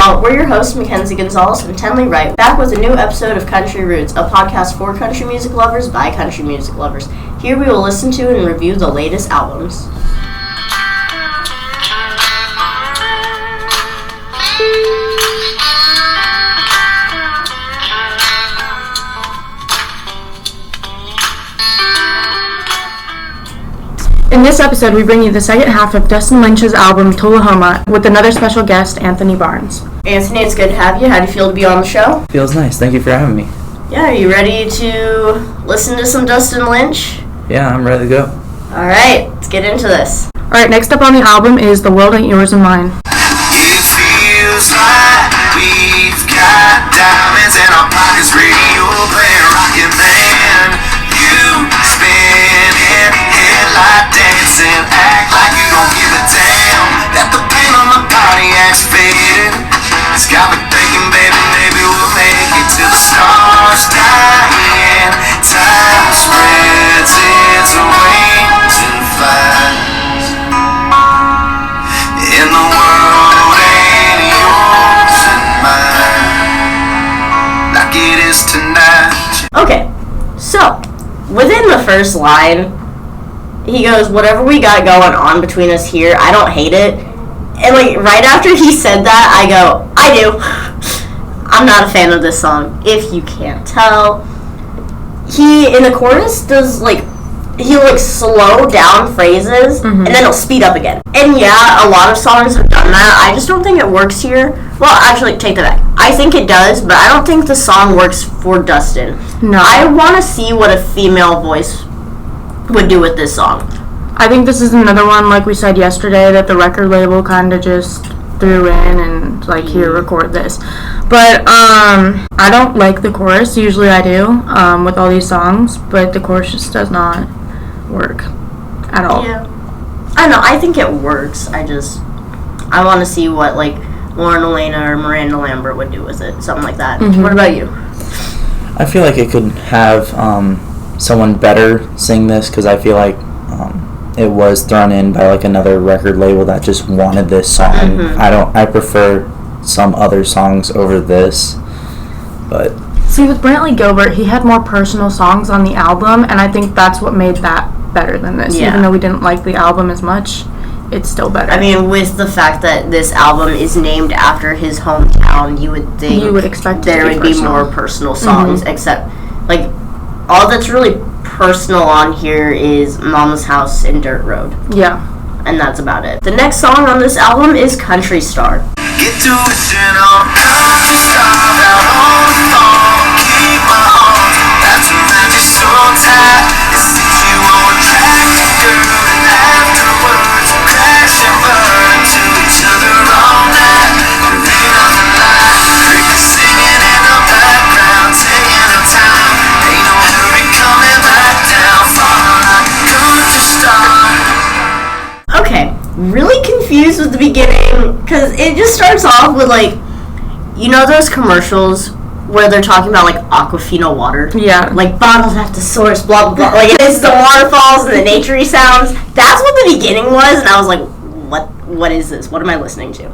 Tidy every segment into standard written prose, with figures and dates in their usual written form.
y'all? We're your hosts, Mackenzie Gonzalez and Tenley Wright, back with a new episode of Country Roots, a podcast for country music lovers by country music lovers. Here we will listen to and review the latest albums. In this episode, we bring you the second half of Dustin Lynch's album, Tullahoma, with another special guest, Anthony Barnes. Anthony, it's good to have you. How do you feel to be on the show? Feels nice. Thank you for having me. Yeah, are you ready to listen to some Dustin Lynch? Yeah, I'm ready to go. All right, let's get into this. All right, next up on the album is The World Ain't Yours and Mine. It feels like we've got diamonds in our pockets, radio playing rockin' band. You spinning, headlight dancing, act like you don't give a damn that the paint on my Pontiac's fading. It's got me thinking, baby, maybe we'll make it till the stars dying. Time spreads its wings and flies, and the world ain't yours and mine like it is tonight. Okay, so within the first line, he goes, whatever we got going on between us here, I don't hate it. And like right after he said that, I go, I do. I'm not a fan of this song, if you can't tell. He, in the chorus, does like, he'll slow down phrases, and then he'll speed up again. And yeah, a lot of songs have done that. I just don't think it works here. Well, actually, take that back. I think it does, but I don't think the song works for Dustin. No. I want to see what a female voice would do with this song. I think this is another one, like we said yesterday, that the record label kind of just threw in and, like, here, record this. But, I don't like the chorus. Usually I do, with all these songs, but the chorus just does not work at all. Yeah. I don't know. I think it works. I want to see what, like, Lauren Elena or Miranda Lambert would do with it. Something like that. What about you? I feel like it could have someone better sing this, because I feel like it was thrown in by like another record label that just wanted this song. I prefer some other songs over this, but See, with Brantley Gilbert, he had more personal songs on the album, and I think that's what made that better than this. Yeah. Even though we didn't like the album as much, it's still better. I mean, with the fact that this album is named after his hometown, you would think you would expect there would be more personal songs, except, like, all that's really personal on here is Mama's House and Dirt Road. Yeah. And that's about it. The next song on this album is Country Star. Get tuition on country stars out on the phone. Keep my arms, that's a magic so tight. It sets you on track to girl, and afterwards crash and burn to each other all night. There ain't nothing like crickets singing in the background, taking the time. Ain't no hurry coming back down, falling like country star. Okay, really confused with the beginning, because it just starts off with, like, you know those commercials where they're talking about, like, Aquafina water? Yeah. Like, bottles at the source, blah, blah, blah. Like, it's the waterfalls and the naturey sounds. That's what the beginning was, and I was like, what is this? What am I listening to?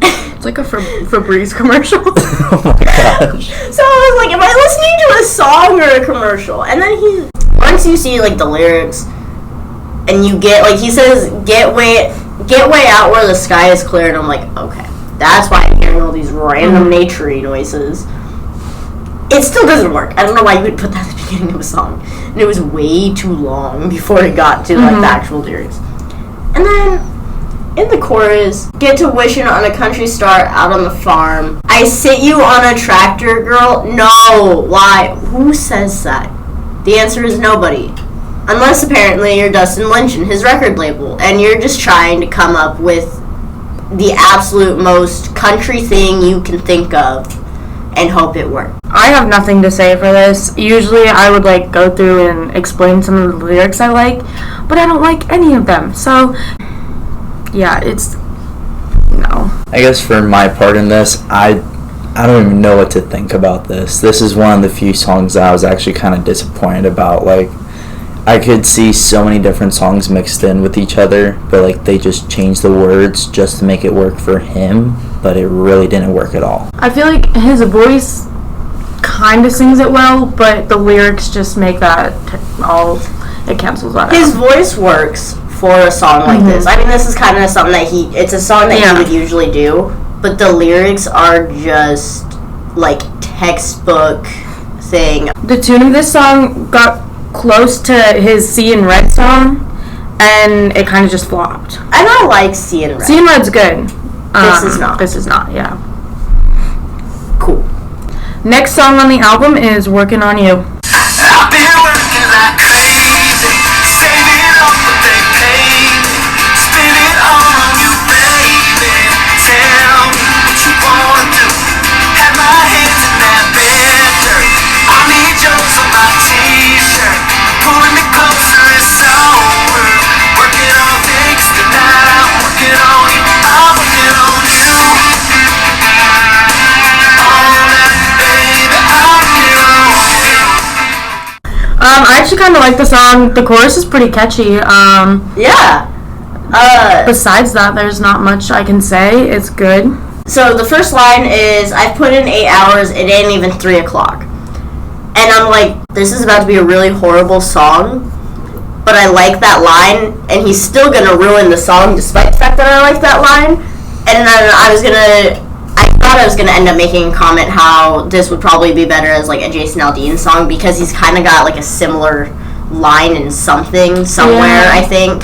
It's like a Febreze commercial. oh my gosh. So I was like, am I listening to a song or a commercial? And then once you see, like, the lyrics, and you get, like, he says, get way out where the sky is clear, and I'm like, okay, that's why I'm hearing all these random naturey noises. It still doesn't work. I don't know why you would put that at the beginning of a song. And it was way too long before it got to, like, the actual lyrics. And then, in the chorus, get to wishing on a country star out on the farm. I sit you on a tractor, girl. No, why? Who says that? The answer is nobody. Unless apparently you're Dustin Lynch and his record label, and you're just trying to come up with the absolute most country thing you can think of and hope it works. I have nothing to say for this. Usually I would, like, go through and explain some of the lyrics I like, but I don't like any of them. So, yeah, it's... no. I guess for my part in this, I don't even know what to think about this. This is one of the few songs that I was actually kind of disappointed about. Like, I could see so many different songs mixed in with each other, but, like, they just changed the words just to make it work for him. but it really didn't work at all. I feel like his voice kind of sings it well, but the lyrics just make that it cancels out. His voice works for a song like this. I mean, this is kind of something that it's a song that he would usually do, but the lyrics are just like textbook thing. The tune of this song got close to his C in Red song, and it kind of just flopped. And I like C in Red. C in Red's good. This is not. This is not, yeah. Cool. Next song on the album is Working on You. I've been working like crazy, saving up what they pay me, spending all on you, baby. Tell me what you wanna do. Have my hands in that bed dirt. I need yours on my t-shirt. Pulling me closer, it's over. Working all day 'cause tonight I'm working on you. I'm working on you. I actually kind of like the song. The chorus is pretty catchy. Yeah. Besides that, there's not much I can say. It's good. So the first line is, I've put in 8 hours, it ain't even 3 o'clock. And I'm like, this is about to be a really horrible song, but I like that line, and he's still gonna ruin the song despite the fact that I like that line. And then I thought I was gonna end up making a comment how this would probably be better as like a Jason Aldean song, because he's kind of got like a similar line in something somewhere, I think,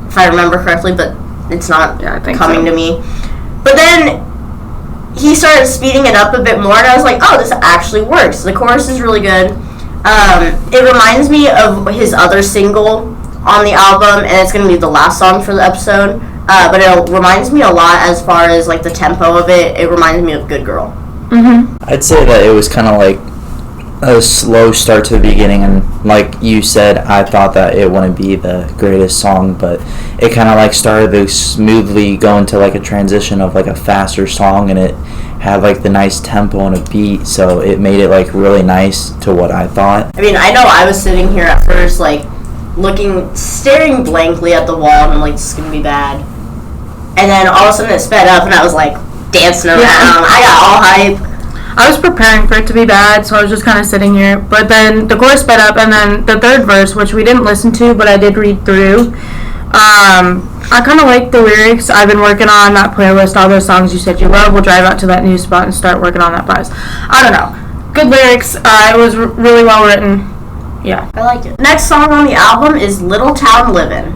if I remember correctly, but it's not coming to me. But then he started speeding it up a bit more, and I was like, oh, this actually works. The chorus is really good. It reminds me of his other single on the album, and it's going to be the last song for the episode. But it reminds me a lot as far as like the tempo of it. It reminds me of Good Girl. I'd say that it was kind of like a slow start to the beginning, and like you said, I thought that it wouldn't be the greatest song, but it kind of like started to smoothly go into like a transition of like a faster song, and it had like the nice tempo and a beat, so it made it like really nice to what I thought. I mean, I know I was sitting here at first like staring blankly at the wall, and I'm like, this is gonna be bad. And then all of a sudden it sped up, and I was like dancing around. I got all hype. I was preparing for it to be bad, so I was just kind of sitting here. But then the chorus sped up, and then the third verse, which we didn't listen to, but I did read through. I kind of like the lyrics. I've been working on that playlist, all those songs you said you love. We'll drive out to that new spot and start working on that playlist. I don't know. Good lyrics. It was really well written. Yeah. I liked it. Next song on the album is Little Town Livin'.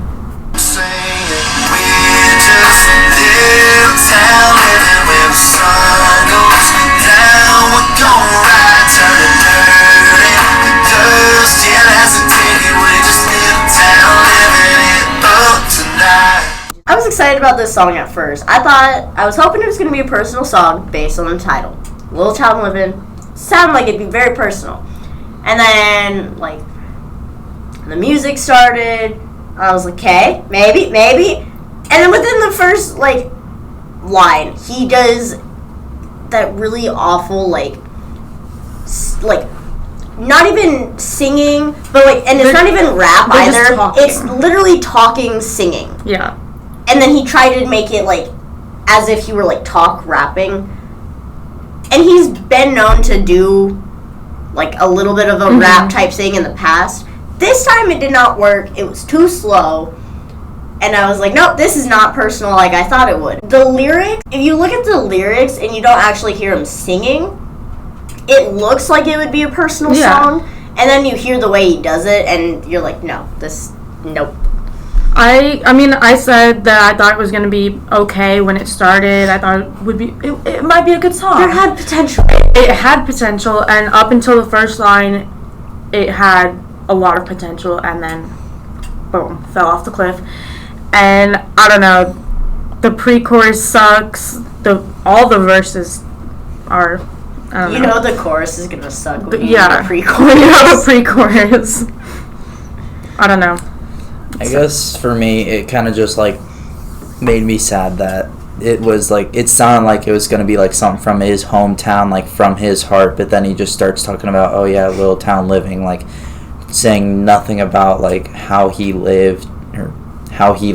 I was excited about this song at first. I was hoping it was going to be a personal song based on the title. Little Town Livin'. Sounded like it'd be very personal. And then, like, the music started. I was like, okay, maybe. And then within the first, like, line, he does that really awful, like, not even singing, but, like, and it's not even rap either. It's literally talking, singing. Yeah. And then he tried to make it, like, as if he were, like, talk rapping. And he's been known to do, like, a little bit of a rap type thing in the past. This time it did not work. It was too slow. And I was like, nope, this is not personal like I thought it would. The lyrics, if you look at the lyrics and you don't actually hear him singing, it looks like it would be a personal song. And then you hear the way he does it, and you're like, nope. I mean, I said that I thought it was going to be okay when it started. I thought it might be a good song. It had potential. It had potential, and up until the first line, it had a lot of potential, and then, boom, fell off the cliff. And, I don't know, the pre-chorus sucks. All the verses are, I don't know. You know the chorus is going to suck when you the pre-chorus. The pre-chorus. I don't know. I guess for me, it kind of just like made me sad that it was like, it sounded like it was going to be like something from his hometown, like from his heart, but then he just starts talking about, oh yeah, little town living, like saying nothing about like how he lived or how he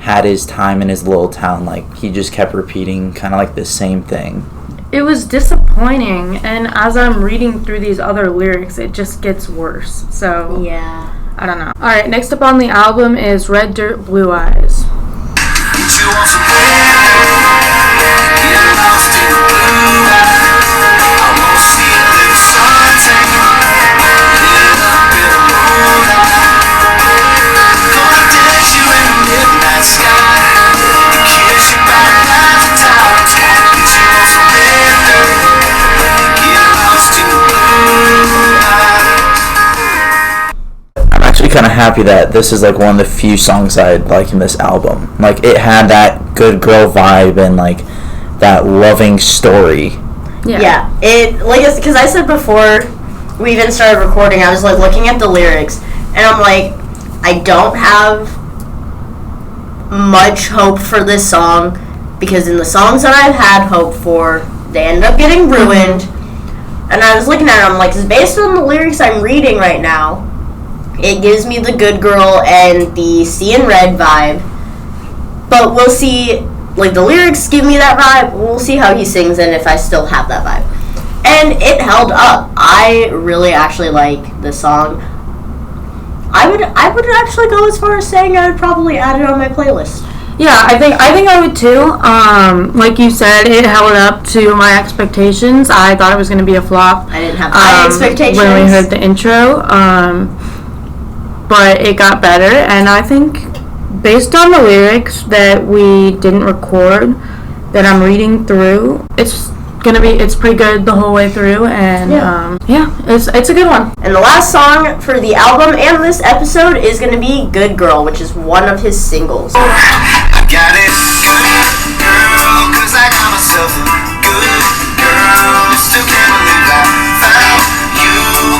had his time in his little town. Like, he just kept repeating kind of like the same thing. It was disappointing, and as I'm reading through these other lyrics, it just gets worse. So, yeah. I don't know. Alright, next up on the album is Red Dirt, Blue Eyes. Kind of happy that this is like one of the few songs I like in this album. Like, it had that good girl vibe and like that loving story. Yeah. It, like, because I said before we even started recording, I was like looking at the lyrics and I'm like, I don't have much hope for this song because in the songs that I've had hope for, they end up getting ruined. And I was looking at it, I'm like, it's based on the lyrics I'm reading right now. It gives me the good girl and the seeing red vibe. But we'll see, like, the lyrics give me that vibe. We'll see how he sings and if I still have that vibe. And it held up. I really actually like the song. I would actually go as far as saying I would probably add it on my playlist. Yeah, I think I would too. Like you said, it held up to my expectations. I thought it was going to be a flop. I didn't have high expectations when we heard the intro. But it got better, and I think based on the lyrics that we didn't record, that I'm reading through, it's pretty good the whole way through, and it's a good one. And the last song for the album and this episode is going to be Good Girl, which is one of his singles. I got it, good girl, 'cause I got myself a good girl. Still can't believe I found you.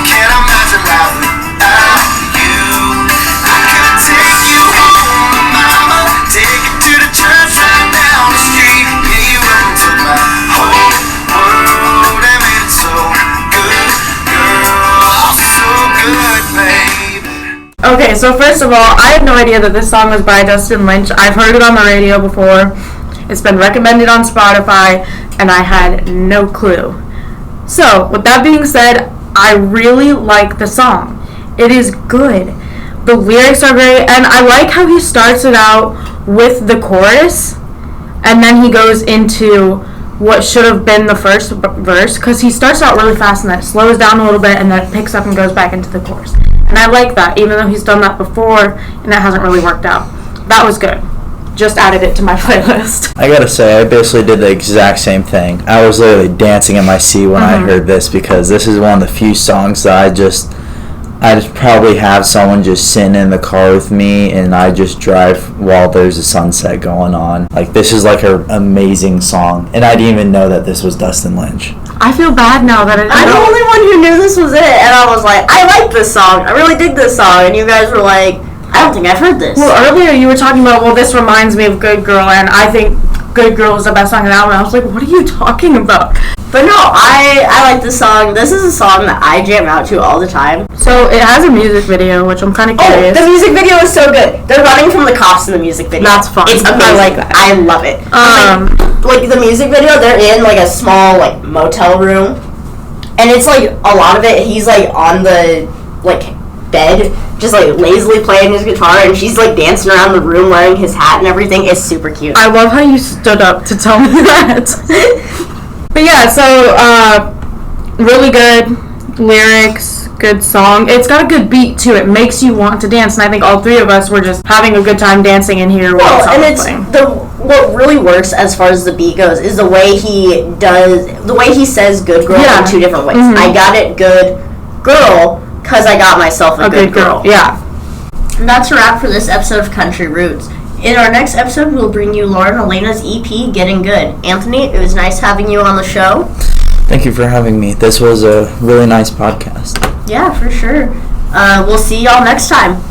Can't imagine life without you. I could take you home, mama, take you to the church right down the street. Yeah, you went and took my whole world and made it so good, girl, so good, babe. Okay, so first of all, I had no idea that this song was by Dustin Lynch. I've heard it on the radio before. It's been recommended on Spotify, and I had no clue. So, with that being said, I really like the song. It is good. The lyrics are great, and I like how he starts it out with the chorus, and then he goes into what should have been the first verse, because he starts out really fast and then it slows down a little bit and then it picks up and goes back into the chorus. And I like that, even though he's done that before and it hasn't really worked out. That was good. Just added it to my playlist. I gotta say, I basically did the exact same thing. I was literally dancing in my seat when I heard this, because this is one of the few songs that I just probably have someone just sitting in the car with me and I just drive while there's a sunset going on. Like, this is like an amazing song, and I didn't even know that this was Dustin Lynch. I feel bad now that I'm the only one who knew this was it, and I was like, I like this song. I really dig this song, and you guys were like, I don't think I've heard this. Well, earlier you were talking about, well, this reminds me of Good Girl, and I think Good Girl is the best song in the album. I was like, what are you talking about? But no, I like this song. This is a song that I jam out to all the time. So it has a music video, which I'm kind of curious. Oh, the music video is so good. They're running from the cops in the music video. That's fun. It's amazing. I like that. I love it. Like the music video, they're in like a small like motel room, and it's like a lot of it. He's like on the like bed, just like lazily playing his guitar, and she's like dancing around the room wearing his hat and everything. It's super cute. I love how you stood up to tell me that. But yeah, so really good lyrics, good song. It's got a good beat too. It makes you want to dance, and I think all three of us were just having a good time dancing in here. Well, and it's what really works as far as the beat goes is the way he says "good girl" in two different ways. I got it, good girl, because I got myself a good girl. Yeah. And that's a wrap for this episode of Country Roots. In our next episode, we'll bring you Lauren Elena's EP, Getting Good. Anthony, it was nice having you on the show. Thank you for having me. This was a really nice podcast. Yeah, for sure. We'll see y'all next time.